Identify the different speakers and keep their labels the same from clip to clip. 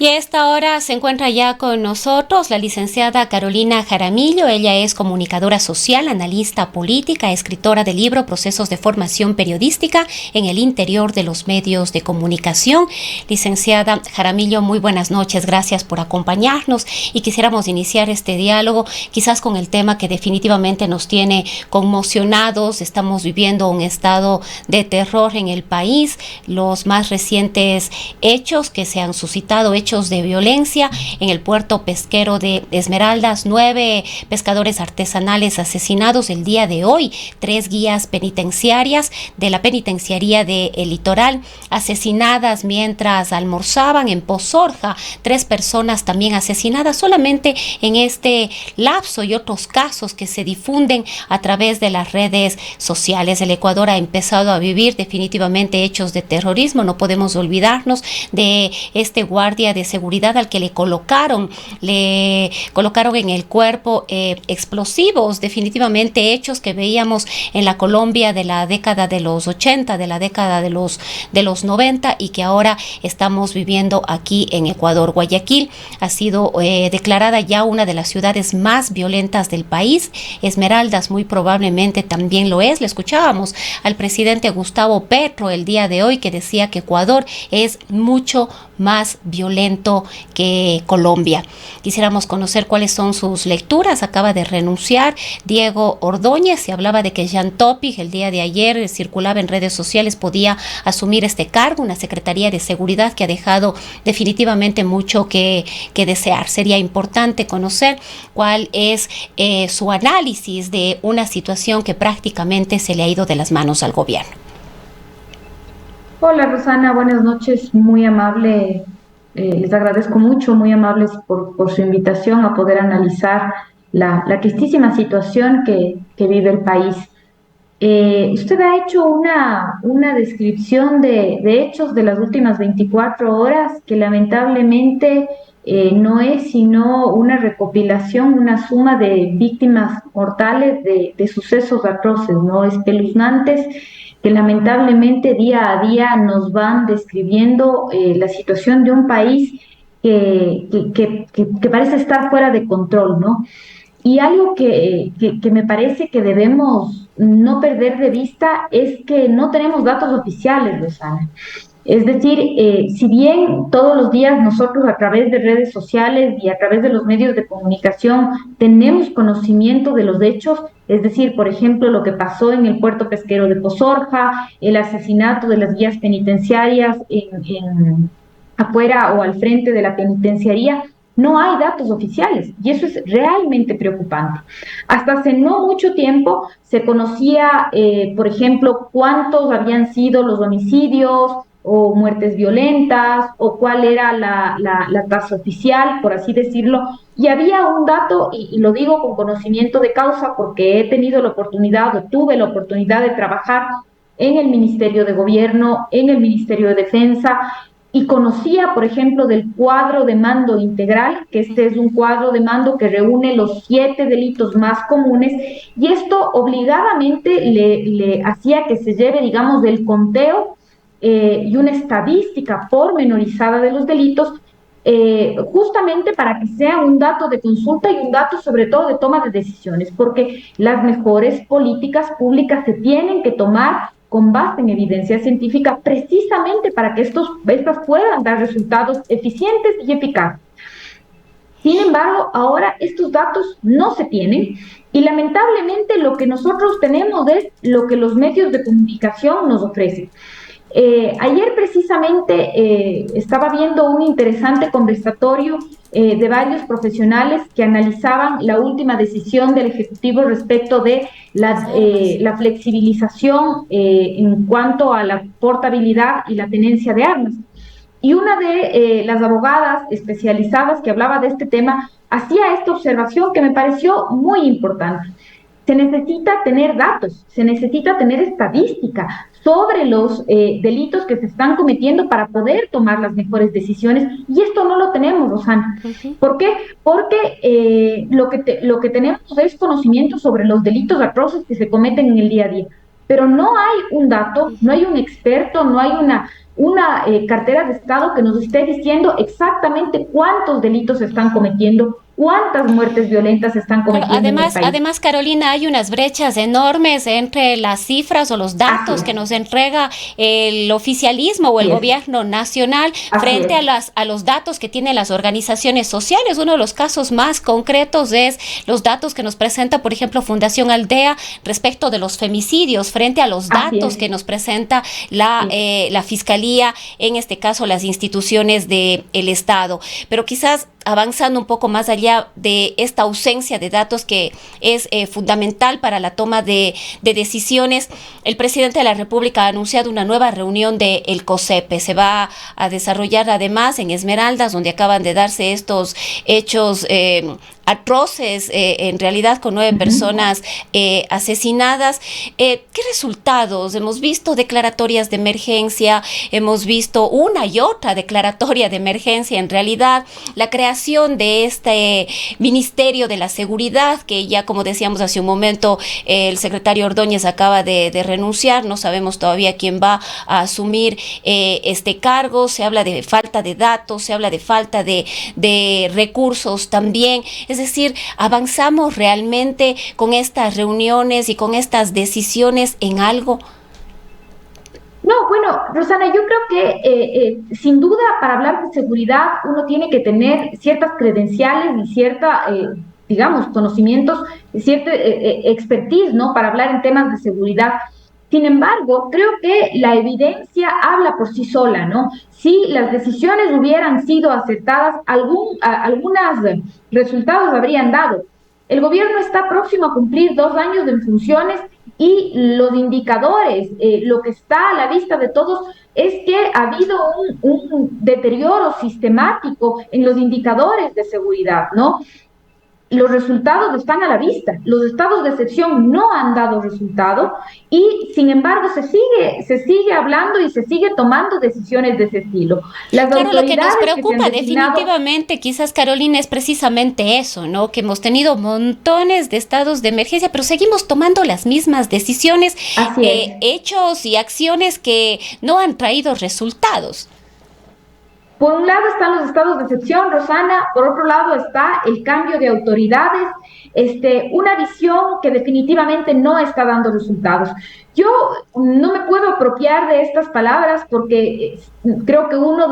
Speaker 1: Y a esta hora se encuentra ya con nosotros la licenciada Carolina Jaramillo. Ella es comunicadora social, analista política, escritora del libro Procesos de Formación Periodística en el interior de los medios de comunicación. Licenciada Jaramillo, muy buenas noches. Gracias por acompañarnos y quisiéramos iniciar este diálogo quizás con el tema que definitivamente nos tiene conmocionados. Estamos viviendo un estado de terror en el país. Los más recientes hechos que se han suscitado, hechos de violencia en el puerto pesquero de Esmeraldas, 9 pescadores artesanales asesinados el día de hoy, 3 guías penitenciarias de la penitenciaría del Litoral asesinadas mientras almorzaban en Pozorja, 3 personas también asesinadas solamente en este lapso y otros casos que se difunden a través de las redes sociales. El Ecuador ha empezado a vivir definitivamente hechos de terrorismo. No podemos olvidarnos de este guardia de seguridad al que le colocaron en el cuerpo explosivos, definitivamente hechos que veíamos en la Colombia de la década de los 80, de la década de los 90 y que ahora estamos viviendo aquí en Ecuador. Guayaquil ha sido declarada ya una de las ciudades más violentas del país. Esmeraldas muy probablemente también lo es. Le escuchábamos al presidente Gustavo Petro el día de hoy que decía que Ecuador es mucho más violento que Colombia. Quisiéramos conocer cuáles son sus lecturas. Acaba de renunciar Diego Ordóñez. Se hablaba de que Jean Topic el día de ayer circulaba en redes sociales, podía asumir este cargo, una Secretaría de Seguridad que ha dejado definitivamente mucho que desear. Sería importante conocer cuál es su análisis de una situación que prácticamente se le ha ido de las manos al gobierno.
Speaker 2: Hola Rosana, buenas noches, muy amable, les agradezco mucho, muy amables por su invitación a poder analizar la tristísima situación que vive el país. Usted ha hecho una descripción de hechos de las últimas 24 horas que lamentablemente no es sino una recopilación, una suma de víctimas mortales de sucesos atroces, ¿no? Espeluznantes que lamentablemente día a día nos van describiendo la situación de un país que parece estar fuera de control, ¿no? Y algo que me parece que debemos no perder de vista es que no tenemos datos oficiales, Rosana. Es decir, si bien todos los días nosotros a través de redes sociales y a través de los medios de comunicación tenemos conocimiento de los hechos, es decir, por ejemplo, lo que pasó en el puerto pesquero de Pozorja, el asesinato de las guías penitenciarias afuera o al frente de la penitenciaría, no hay datos oficiales y eso es realmente preocupante. Hasta hace no mucho tiempo se conocía, por ejemplo, cuántos habían sido los homicidios o muertes violentas o cuál era la tasa oficial, por así decirlo, y había un dato, y lo digo con conocimiento de causa porque he tenido la oportunidad o tuve la oportunidad de trabajar en el Ministerio de Gobierno, en el Ministerio de Defensa, y conocía, por ejemplo, del cuadro de mando integral, que este es un cuadro de mando que reúne los 7 delitos más comunes, y esto obligadamente le hacía que se lleve, digamos, del conteo y una estadística pormenorizada de los delitos, justamente para que sea un dato de consulta y un dato sobre todo de toma de decisiones, porque las mejores políticas públicas se tienen que tomar con base en evidencia científica precisamente para que estas puedan dar resultados eficientes y eficaces. Sin embargo, ahora estos datos no se tienen y lamentablemente lo que nosotros tenemos es lo que los medios de comunicación nos ofrecen. Ayer precisamente estaba viendo un interesante conversatorio de varios profesionales que analizaban la última decisión del Ejecutivo respecto de la flexibilización en cuanto a la portabilidad y la tenencia de armas. Y una de las abogadas especializadas que hablaba de este tema hacía esta observación que me pareció muy importante. Se necesita tener datos, se necesita tener estadística sobre los delitos que se están cometiendo para poder tomar las mejores decisiones, y esto no lo tenemos, Rosana. ¿Por qué? Porque lo que tenemos es conocimiento sobre los delitos atroces que se cometen en el día a día, pero no hay un dato, no hay un experto, no hay una cartera de Estado que nos esté diciendo exactamente cuántos delitos se están cometiendo, cuántas muertes violentas se están
Speaker 1: Claro,
Speaker 2: cometiendo en el país.
Speaker 1: además, Carolina, hay unas brechas enormes entre las cifras o los
Speaker 2: Así
Speaker 1: datos
Speaker 2: es,
Speaker 1: que nos entrega el oficialismo o el
Speaker 2: así es,
Speaker 1: gobierno nacional
Speaker 2: así
Speaker 1: frente
Speaker 2: es.
Speaker 1: a los datos que tienen las organizaciones sociales. Uno de los casos más concretos es los datos que nos presenta, por ejemplo, Fundación Aldea respecto de los femicidios frente a los
Speaker 2: Así
Speaker 1: datos
Speaker 2: es,
Speaker 1: que nos presenta
Speaker 2: sí.
Speaker 1: la Fiscalía, en este caso las instituciones del Estado. Pero quizás avanzando un poco más allá de esta ausencia de datos que es fundamental para la toma de decisiones, el presidente de la República ha anunciado una nueva reunión del COSEPE. Se va a desarrollar además en Esmeraldas, donde acaban de darse estos hechos atroces, en realidad con 9
Speaker 2: Ujú.
Speaker 1: personas asesinadas. ¿Qué resultados? Hemos visto declaratorias de emergencia, hemos visto una y otra declaratoria de emergencia, en realidad la creación de este Ministerio de la Seguridad, que ya como decíamos hace un momento, el secretario Ordóñez acaba de renunciar, no sabemos todavía quién va a asumir este cargo, se habla de falta de datos, se habla de falta de recursos también. Es decir, avanzamos realmente con estas reuniones y con estas decisiones en algo.
Speaker 2: No, bueno, Rosana, yo creo que sin duda para hablar de seguridad uno tiene que tener ciertas credenciales y cierta, digamos, conocimientos, cierta expertise, ¿no? Para hablar en temas de seguridad. Sin embargo, creo que la evidencia habla por sí sola, ¿no? Si las decisiones hubieran sido acertadas, algunos resultados habrían dado. El gobierno está próximo a cumplir 2 años de funciones y los indicadores, lo que está a la vista de todos es que ha habido un deterioro sistemático en los indicadores de seguridad, ¿no? Los resultados están a la vista, los estados de excepción no han dado resultado y sin embargo se sigue hablando y se sigue tomando decisiones de ese estilo. Las
Speaker 1: Claro, lo que nos
Speaker 2: autoridades que se han
Speaker 1: preocupa
Speaker 2: designado.
Speaker 1: definitivamente, quizás Carolina, es precisamente eso, ¿no? Que hemos tenido montones de estados de emergencia, pero seguimos tomando las mismas decisiones,
Speaker 2: Así es.
Speaker 1: hechos y acciones que no han traído resultados.
Speaker 2: Por un lado están los estados de excepción, Rosana, por otro lado está el cambio de autoridades, una visión que definitivamente no está dando resultados. Yo no me puedo apropiar de estas palabras porque creo que una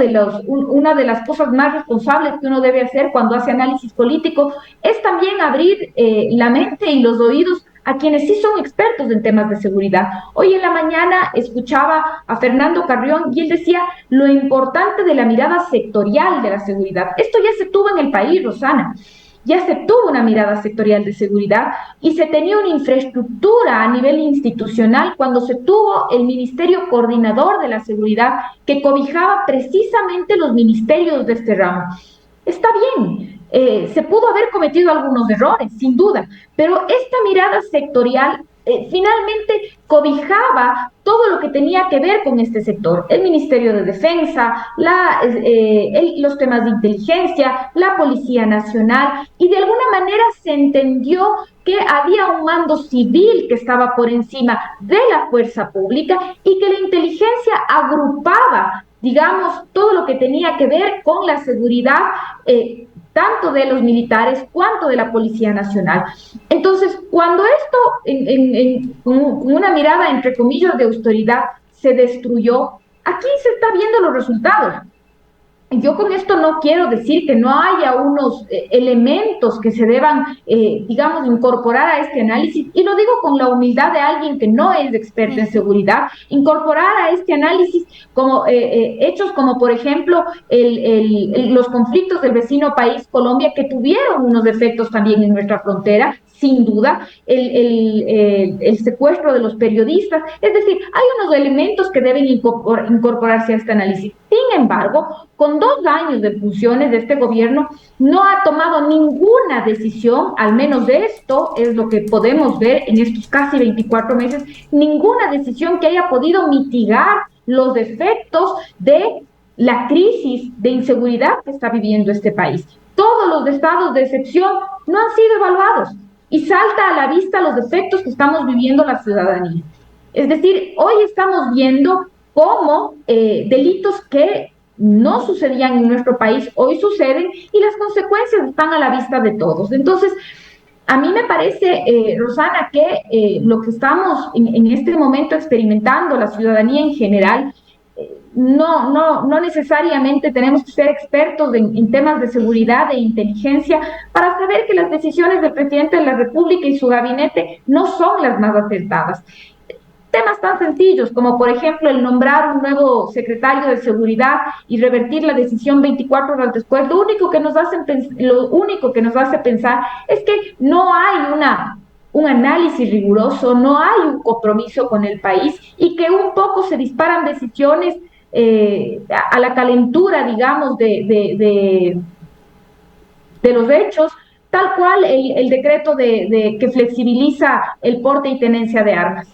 Speaker 2: de las cosas más responsables que uno debe hacer cuando hace análisis político es también abrir la mente y los oídos a quienes sí son expertos en temas de seguridad. Hoy en la mañana escuchaba a Fernando Carrión y él decía lo importante de la mirada sectorial de la seguridad. Esto ya se tuvo en el país, Rosana. Ya se tuvo una mirada sectorial de seguridad y se tenía una infraestructura a nivel institucional cuando se tuvo el Ministerio Coordinador de la Seguridad que cobijaba precisamente los ministerios de este ramo. Está bien, se pudo haber cometido algunos errores, sin duda, pero esta mirada sectorial finalmente cobijaba todo lo que tenía que ver con este sector, el Ministerio de Defensa, los temas de inteligencia, la Policía Nacional, y de alguna manera se entendió que había un mando civil que estaba por encima de la fuerza pública y que la inteligencia agrupaba, digamos, todo lo que tenía que ver con la seguridad, tanto de los militares cuanto de la Policía Nacional. Entonces, cuando esto, con una mirada entre comillas de austeridad, se destruyó, aquí se está viendo los resultados. Yo con esto no quiero decir que no haya unos elementos que se deban, digamos, incorporar a este análisis, y lo digo con la humildad de alguien que no es experta en seguridad, incorporar a este análisis como hechos como, por ejemplo, los conflictos del vecino país Colombia, que tuvieron unos efectos también en nuestra frontera, sin duda, el secuestro de los periodistas, es decir, hay unos elementos que deben incorporarse a este análisis. Sin embargo, con 2 años de funciones de este gobierno, no ha tomado ninguna decisión, al menos de esto es lo que podemos ver en estos casi 24 meses, ninguna decisión que haya podido mitigar los efectos de la crisis de inseguridad que está viviendo este país. Todos los estados de excepción no han sido evaluados y salta a la vista los efectos que estamos viviendo la ciudadanía. Es decir, hoy estamos viendo cómo delitos que no sucedían en nuestro país hoy suceden y las consecuencias están a la vista de todos. Entonces, a mí me parece, Rosana, que lo que estamos en este momento experimentando, la ciudadanía en general, no necesariamente tenemos que ser expertos en temas de seguridad e inteligencia para saber que las decisiones del presidente de la República y su gabinete no son las más acertadas. Temas tan sencillos como, por ejemplo, el nombrar un nuevo secretario de seguridad y revertir la decisión 24 horas después, lo único que nos hace pensar es que no hay un análisis riguroso, no hay un compromiso con el país y que un poco se disparan decisiones a la calentura, digamos, de los hechos, tal cual el decreto que flexibiliza el porte y tenencia de armas.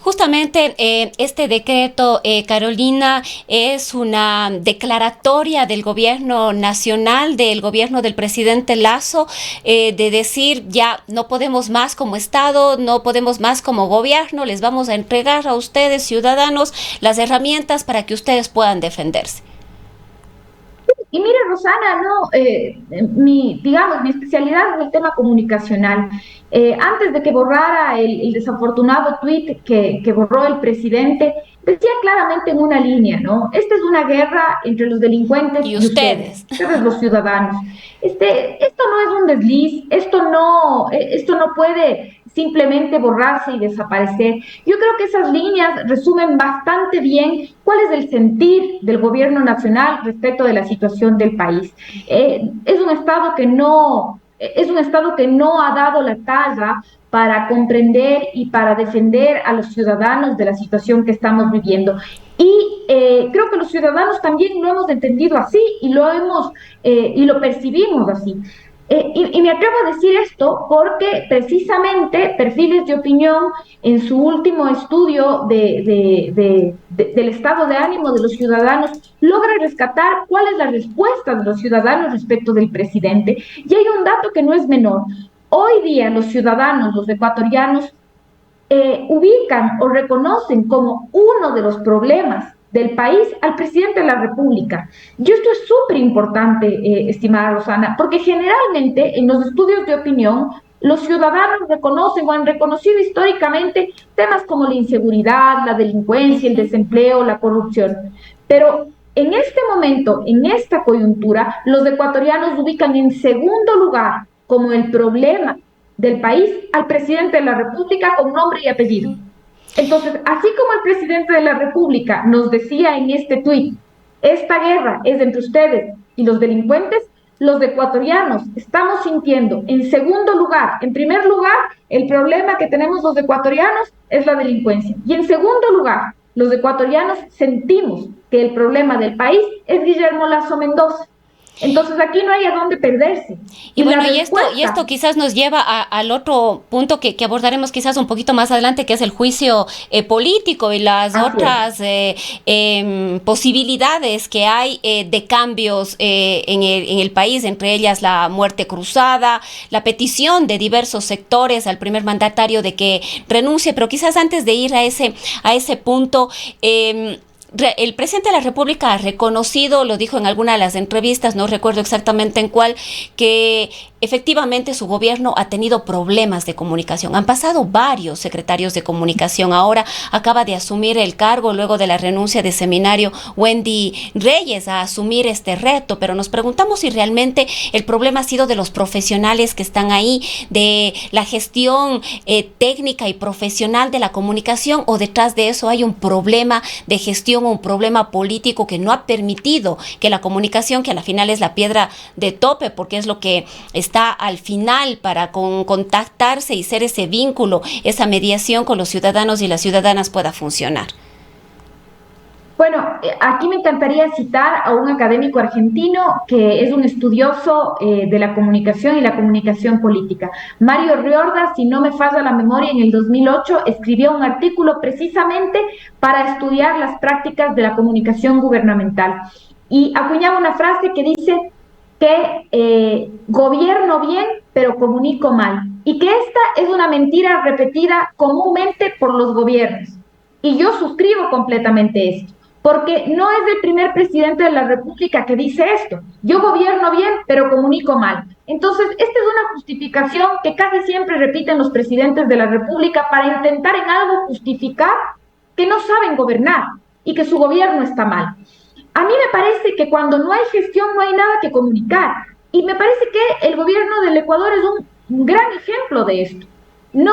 Speaker 1: Justamente este decreto, Carolina, es una declaratoria del gobierno nacional, del gobierno del presidente Lasso, de decir ya no podemos más como Estado, no podemos más como gobierno, les vamos a entregar a ustedes, ciudadanos, las herramientas para que ustedes puedan defenderse.
Speaker 2: Y mire, Rosana, no, digamos, mi especialidad es el tema comunicacional. Antes de que borrara el desafortunado tuit que borró el presidente, decía claramente en una línea, ¿no? Esta es una guerra entre los delincuentes
Speaker 1: Y
Speaker 2: y
Speaker 1: ustedes.
Speaker 2: ustedes los ciudadanos. Esto no es un desliz, esto no puede simplemente borrarse y desaparecer. Yo creo que esas líneas resumen bastante bien cuál es el sentir del gobierno nacional respecto de la situación del país. Es un estado que no ha dado la talla para comprender y para defender a los ciudadanos de la situación que estamos viviendo. Y creo que los ciudadanos también lo hemos entendido así y lo percibimos así. Y me atrevo a decir esto porque precisamente Perfiles de Opinión, en su último estudio del estado de ánimo de los ciudadanos, logra rescatar cuál es la respuesta de los ciudadanos respecto del presidente. Y hay un dato que no es menor. Hoy día los ciudadanos, los ecuatorianos, ubican o reconocen como uno de los problemas del país al presidente de la República. Y esto es súper importante, estimada Rosana, porque generalmente en los estudios de opinión los ciudadanos reconocen o han reconocido históricamente temas como la inseguridad, la delincuencia, el desempleo, la corrupción. Pero en este momento, en esta coyuntura, los ecuatorianos ubican en segundo lugar como el problema del país al presidente de la República con nombre y apellido. Entonces, así como el presidente de la República nos decía en este tuit, esta guerra es entre ustedes y los delincuentes, los ecuatorianos estamos sintiendo, en segundo lugar, en primer lugar, el problema que tenemos los ecuatorianos es la delincuencia. Y en segundo lugar, los ecuatorianos sentimos que el problema del país es Guillermo Lasso Mendoza. Entonces aquí no hay a dónde perderse.
Speaker 1: Y bueno, y esto quizás nos lleva al otro punto que abordaremos quizás un poquito más adelante, que es el juicio político y las otras posibilidades que hay de cambios en el país, entre ellas la muerte cruzada, la petición de diversos sectores al primer mandatario de que renuncie, pero quizás antes de ir a ese punto, el presidente de la República ha reconocido, lo dijo en alguna de las entrevistas, no recuerdo exactamente en cuál, que efectivamente su gobierno ha tenido problemas de comunicación. Han pasado varios secretarios de comunicación. Ahora acaba de asumir el cargo luego de la renuncia de Seminario Wendy Reyes a asumir este reto, pero nos preguntamos si realmente el problema ha sido de los profesionales que están ahí, de la gestión técnica y profesional de la comunicación, o detrás de eso hay un problema de gestión, un problema político que no ha permitido que la comunicación, que a la final es la piedra de tope, porque es lo que está al final para contactarse y ser ese vínculo, esa mediación con los ciudadanos y las ciudadanas pueda funcionar.
Speaker 2: Bueno, aquí me encantaría citar a un académico argentino que es un estudioso de la comunicación y la comunicación política. Mario Riorda, si no me falla la memoria, en el 2008 escribió un artículo precisamente para estudiar las prácticas de la comunicación gubernamental. Y acuñaba una frase que dice que gobierno bien, pero comunico mal. Y que esta es una mentira repetida comúnmente por los gobiernos. Y yo suscribo completamente esto, porque no es el primer presidente de la República que dice esto. Yo gobierno bien, pero comunico mal. Entonces, esta es una justificación que casi siempre repiten los presidentes de la República para intentar en algo justificar que no saben gobernar y que su gobierno está mal. A mí me parece que cuando no hay gestión no hay nada que comunicar. Y me parece que el gobierno del Ecuador es un gran ejemplo de esto. No,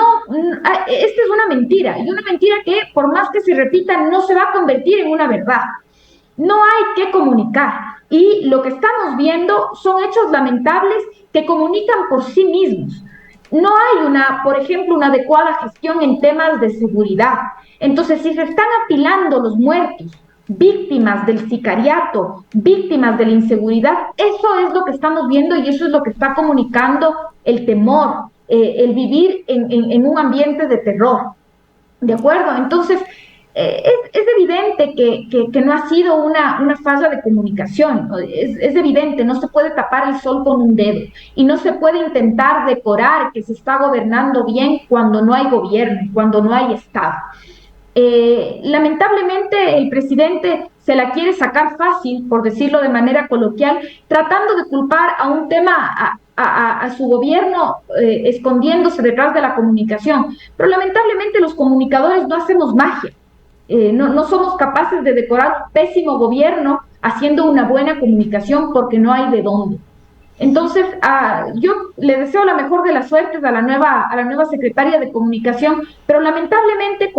Speaker 2: esta es una mentira, y una mentira que por más que se repita no se va a convertir en una verdad. No hay que comunicar. Y lo que estamos viendo son hechos lamentables que comunican por sí mismos. No hay por ejemplo, una adecuada gestión en temas de seguridad. Entonces, si se están apilando los muertos, víctimas del sicariato, víctimas de la inseguridad, eso es lo que estamos viendo y eso es lo que está comunicando el temor, el vivir en un ambiente de terror. ¿De acuerdo? Entonces, es evidente que no ha sido una falla de comunicación, ¿no? Es evidente, no se puede tapar el sol con un dedo y no se puede intentar decorar que se está gobernando bien cuando no hay gobierno, cuando no hay Estado. Lamentablemente el presidente se la quiere sacar fácil, por decirlo de manera coloquial, tratando de culpar a un tema, a su gobierno, escondiéndose detrás de la comunicación. Pero lamentablemente los comunicadores no hacemos magia. No somos capaces de decorar un pésimo gobierno haciendo una buena comunicación porque no hay de dónde. Entonces, yo le deseo la mejor de las suertes a la nueva secretaria de Comunicación, pero lamentablemente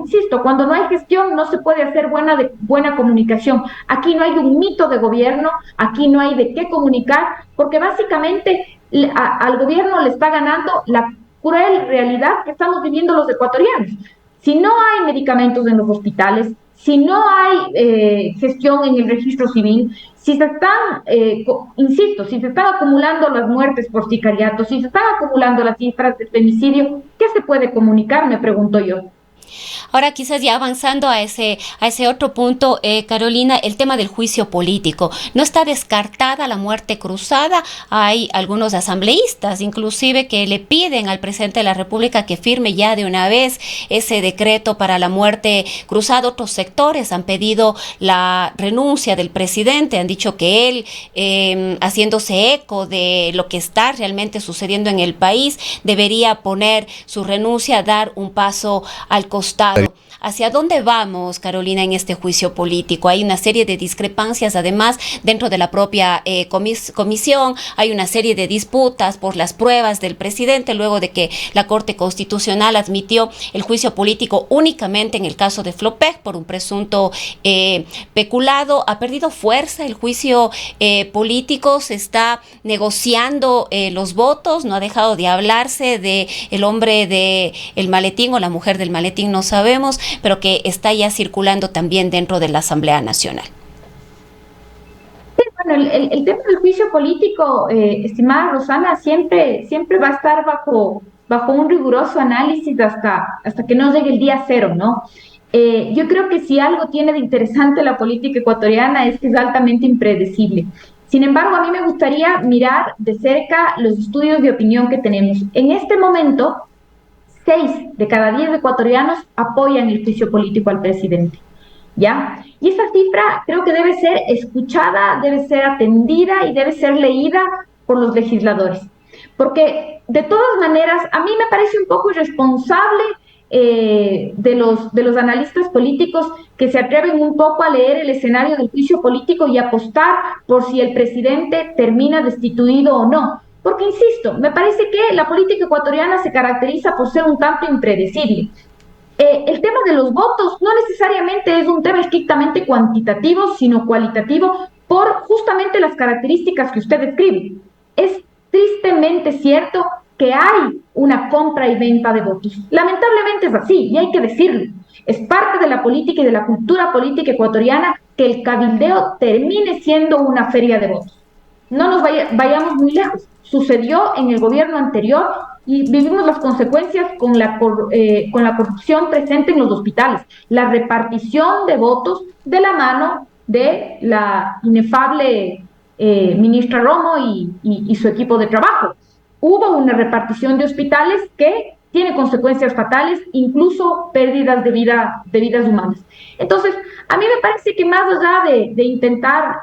Speaker 2: insisto, cuando no hay gestión no se puede hacer buena comunicación. Aquí no hay un mito de gobierno, aquí no hay de qué comunicar, porque básicamente al gobierno le está ganando la cruel realidad que estamos viviendo los ecuatorianos. Si no hay medicamentos en los hospitales, si no hay gestión en el registro civil, si se están, insisto, si se están acumulando las muertes por sicariato, si se están acumulando las cifras de femicidio, ¿qué se puede comunicar? Me pregunto yo.
Speaker 1: Ahora, quizás ya avanzando a ese otro punto, Carolina, el tema del juicio político. No está descartada la muerte cruzada. Hay algunos asambleístas, inclusive, que le piden al presidente de la República que firme ya de una vez ese decreto para la muerte cruzada. Otros sectores han pedido la renuncia del presidente, han dicho que él, haciéndose eco de lo que está realmente sucediendo en el país, debería poner su renuncia, dar un paso al costado. ¿Hacia dónde vamos, Carolina, en este juicio político? Hay una serie de discrepancias, además, dentro de la propia comisión. Hay una serie de disputas por las pruebas del presidente, luego de que la Corte Constitucional admitió el juicio político únicamente en el caso de Flopec por un presunto peculado. Ha perdido fuerza el juicio político, se está negociando los votos, no ha dejado de hablarse de el hombre del maletín o la mujer del maletín, no sabemos, pero que está ya circulando también dentro de la Asamblea Nacional.
Speaker 2: Sí, bueno, el tema del juicio político, estimada Rosana, siempre va a estar bajo un riguroso análisis hasta que no llegue el día cero, ¿no? Yo creo que si algo tiene de interesante la política ecuatoriana es que es altamente impredecible. Sin embargo, a mí me gustaría mirar de cerca los estudios de opinión que tenemos. En este momento, 6 de cada 10 ecuatorianos apoyan el juicio político al presidente, ¿ya? Y esa cifra creo que debe ser escuchada, debe ser atendida y debe ser leída por los legisladores. Porque, de todas maneras, a mí me parece un poco irresponsable de los analistas políticos que se atreven un poco a leer el escenario del juicio político y apostar por si el presidente termina destituido o no. Porque, insisto, me parece que la política ecuatoriana se caracteriza por ser un tanto impredecible. El tema de los votos no necesariamente es un tema estrictamente cuantitativo, sino cualitativo por justamente las características que usted describe. Es tristemente cierto que hay una compra y venta de votos. Lamentablemente es así y hay que decirlo. Es parte de la política y de la cultura política ecuatoriana que el cabildeo termine siendo una feria de votos. No nos vayamos muy lejos. Sucedió en el gobierno anterior y vivimos las consecuencias con la corrupción presente en los hospitales, la repartición de votos de la mano de la inefable ministra Romo y su equipo de trabajo. Hubo una repartición de hospitales que tiene consecuencias fatales, incluso pérdidas de vidas humanas. Entonces, a mí me parece que más allá de intentar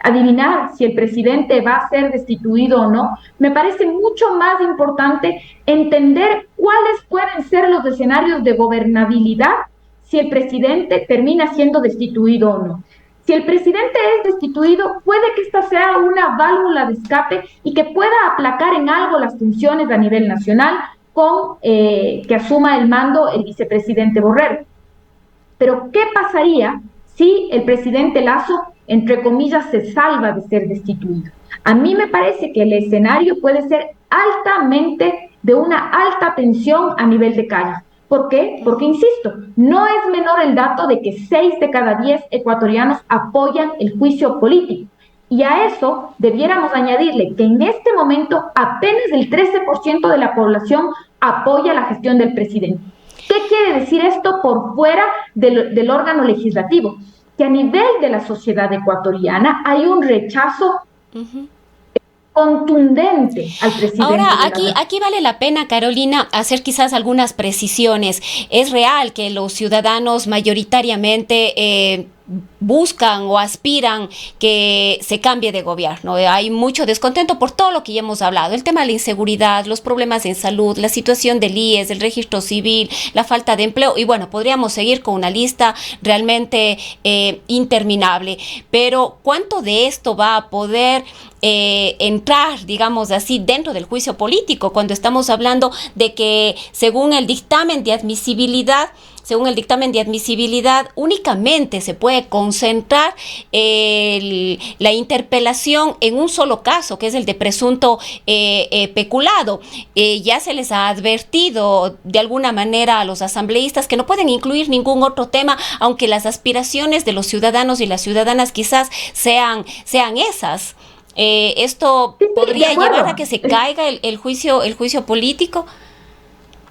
Speaker 2: adivinar si el presidente va a ser destituido o no, me parece mucho más importante entender cuáles pueden ser los escenarios de gobernabilidad si el presidente termina siendo destituido o no. Si el presidente es destituido, puede que esta sea una válvula de escape y que pueda aplacar en algo las tensiones a nivel nacional con que asuma el mando el vicepresidente Borrell. Pero, ¿qué pasaría si el presidente Lasso, entre comillas, se salva de ser destituido? A mí me parece que el escenario puede ser altamente de una alta tensión a nivel de calle. ¿Por qué? Porque, insisto, no es menor el dato de que 6 de cada 10 ecuatorianos apoyan el juicio político. Y a eso debiéramos añadirle que en este momento apenas el 13% de la población apoya la gestión del presidente. ¿Qué quiere decir esto por fuera del órgano legislativo? Que a nivel de la sociedad ecuatoriana hay un rechazo contundente al presidente.
Speaker 1: Ahora, aquí vale la pena, Carolina, hacer quizás algunas precisiones. Es real que los ciudadanos mayoritariamente buscan o aspiran que se cambie de gobierno. Hay mucho descontento por todo lo que ya hemos hablado, el tema de la inseguridad, los problemas en salud, la situación del IES, el registro civil, la falta de empleo, y bueno, podríamos seguir con una lista realmente interminable, pero ¿cuánto de esto va a poder entrar, digamos así, dentro del juicio político, cuando estamos hablando de que según el dictamen de admisibilidad, únicamente se puede concentrar la interpelación en un solo caso, que es el de presunto peculado? Ya se les ha advertido de alguna manera a los asambleístas que no pueden incluir ningún otro tema, aunque las aspiraciones de los ciudadanos y las ciudadanas quizás sean esas. ¿Esto podría llevar a que se caiga el juicio político?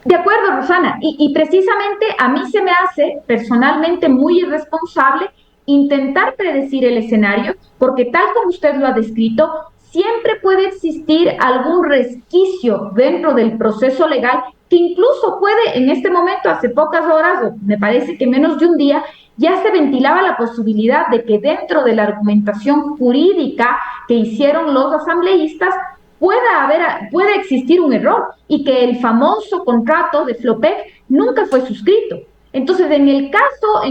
Speaker 2: De acuerdo, Rosana, y precisamente a mí se me hace personalmente muy irresponsable intentar predecir el escenario, porque tal como usted lo ha descrito, siempre puede existir algún resquicio dentro del proceso legal que incluso puede, en este momento, hace pocas horas, o me parece que menos de un día, ya se ventilaba la posibilidad de que dentro de la argumentación jurídica que hicieron los asambleístas puede existir un error y que el famoso contrato de Flopec nunca fue suscrito. Entonces, en el caso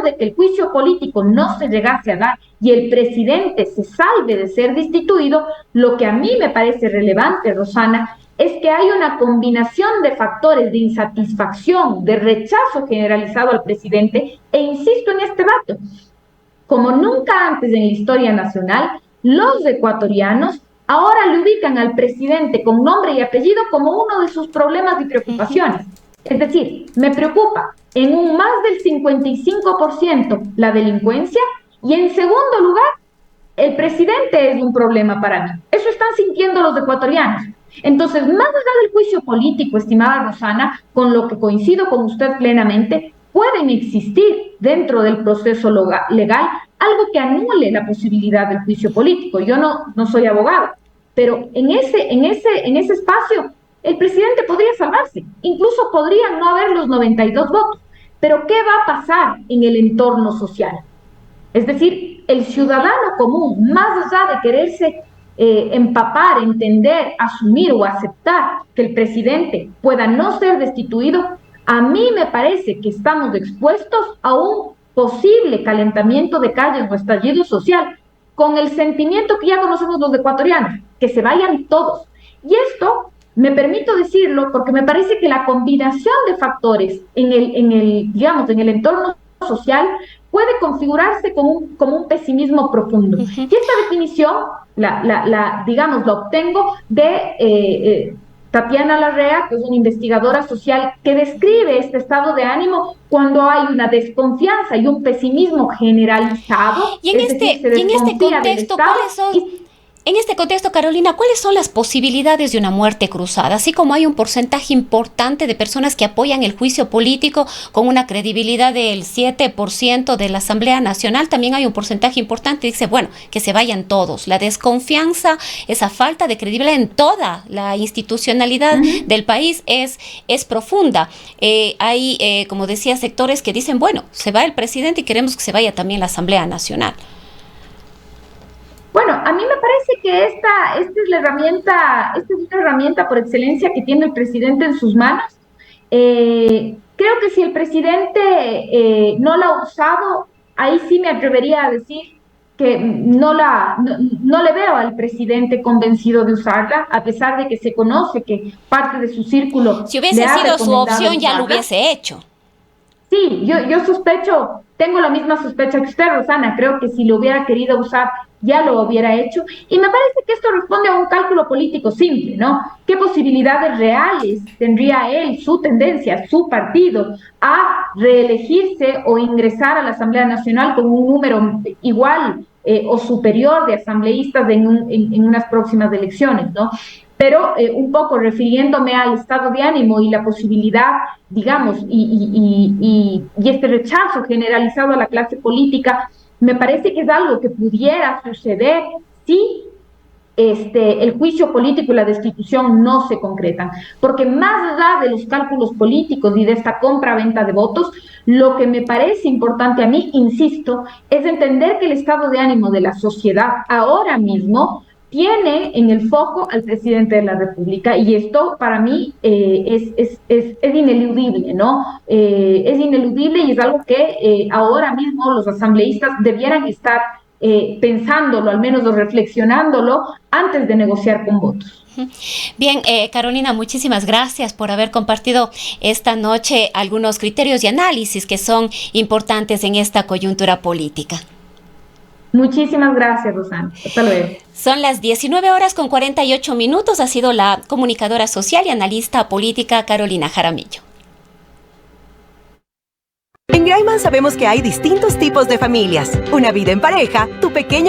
Speaker 2: de que el juicio político no se llegase a dar y el presidente se salve de ser destituido, lo que a mí me parece relevante, Rosana, es que hay una combinación de factores de insatisfacción, de rechazo generalizado al presidente, e insisto en este dato, como nunca antes en la historia nacional, los ecuatorianos ahora le ubican al presidente con nombre y apellido como uno de sus problemas y preocupaciones. Es decir, me preocupa en un más del 55% la delincuencia y en segundo lugar, el presidente es un problema para mí. Eso están sintiendo los ecuatorianos. Entonces, más allá del juicio político, estimada Rosana, con lo que coincido con usted plenamente, pueden existir dentro del proceso legal algo que anule la posibilidad del juicio político. Yo no soy abogado, pero en ese espacio el presidente podría salvarse, incluso podrían no haber los 92 votos. Pero ¿qué va a pasar en el entorno social? Es decir, el ciudadano común, más allá de quererse empapar, entender, asumir o aceptar que el presidente pueda no ser destituido, a mí me parece que estamos expuestos a un posible calentamiento de calles o estallido social, con el sentimiento que ya conocemos los ecuatorianos, que se vayan todos. Y esto me permito decirlo porque me parece que la combinación de factores en el entorno social puede configurarse como un pesimismo profundo. Y esta definición la obtengo de Tatiana Larrea, que es una investigadora social que describe este estado de ánimo cuando hay una desconfianza y un pesimismo generalizado.
Speaker 1: Y en este contexto, ¿cuáles son? En este contexto, Carolina, ¿cuáles son las posibilidades de una muerte cruzada? Así como hay un porcentaje importante de personas que apoyan el juicio político con una credibilidad del 7% de la Asamblea Nacional, también hay un porcentaje importante que dice, bueno, que se vayan todos. La desconfianza, esa falta de credibilidad en toda la institucionalidad del país es profunda. Hay, como decía, sectores que dicen, bueno, se va el presidente y queremos que se vaya también la Asamblea Nacional.
Speaker 2: Bueno, a mí me parece que esta es la herramienta, esta es una herramienta por excelencia que tiene el presidente en sus manos. Creo que si el presidente no la ha usado, ahí sí me atrevería a decir que no le veo al presidente convencido de usarla, a pesar de que se conoce que parte de su círculo
Speaker 1: Si
Speaker 2: le
Speaker 1: hubiese
Speaker 2: ha
Speaker 1: sido su
Speaker 2: recomendado
Speaker 1: opción, ya lo
Speaker 2: usarla.
Speaker 1: hubiese hecho.
Speaker 2: Sí, yo sospecho, tengo la misma sospecha que usted, Rosana. Creo que si lo hubiera querido usar, ya lo hubiera hecho. Y me parece que esto responde a un cálculo político simple, ¿no? ¿Qué posibilidades reales tendría él, su tendencia, su partido, a reelegirse o ingresar a la Asamblea Nacional con un número igual o superior de asambleístas en unas próximas elecciones, ¿no? Pero un poco refiriéndome al estado de ánimo y la posibilidad, digamos, y este rechazo generalizado a la clase política, me parece que es algo que pudiera suceder si el juicio político y la destitución no se concretan. Porque más allá de los cálculos políticos y de esta compra-venta de votos, lo que me parece importante a mí, insisto, es entender que el estado de ánimo de la sociedad ahora mismo tiene en el foco al presidente de la República y esto para mí es ineludible, ¿no? Es ineludible y es algo que ahora mismo los asambleístas debieran estar pensándolo, al menos o reflexionándolo, antes de negociar con votos.
Speaker 1: Bien, Carolina, muchísimas gracias por haber compartido esta noche algunos criterios y análisis que son importantes en esta coyuntura política.
Speaker 2: Muchísimas gracias, Rosana. Hasta luego.
Speaker 1: Son las 19:48. Ha sido la comunicadora social y analista política Carolina Jaramillo.
Speaker 3: En Graiman sabemos que hay distintos tipos de familias. Una vida en pareja, tu pequeño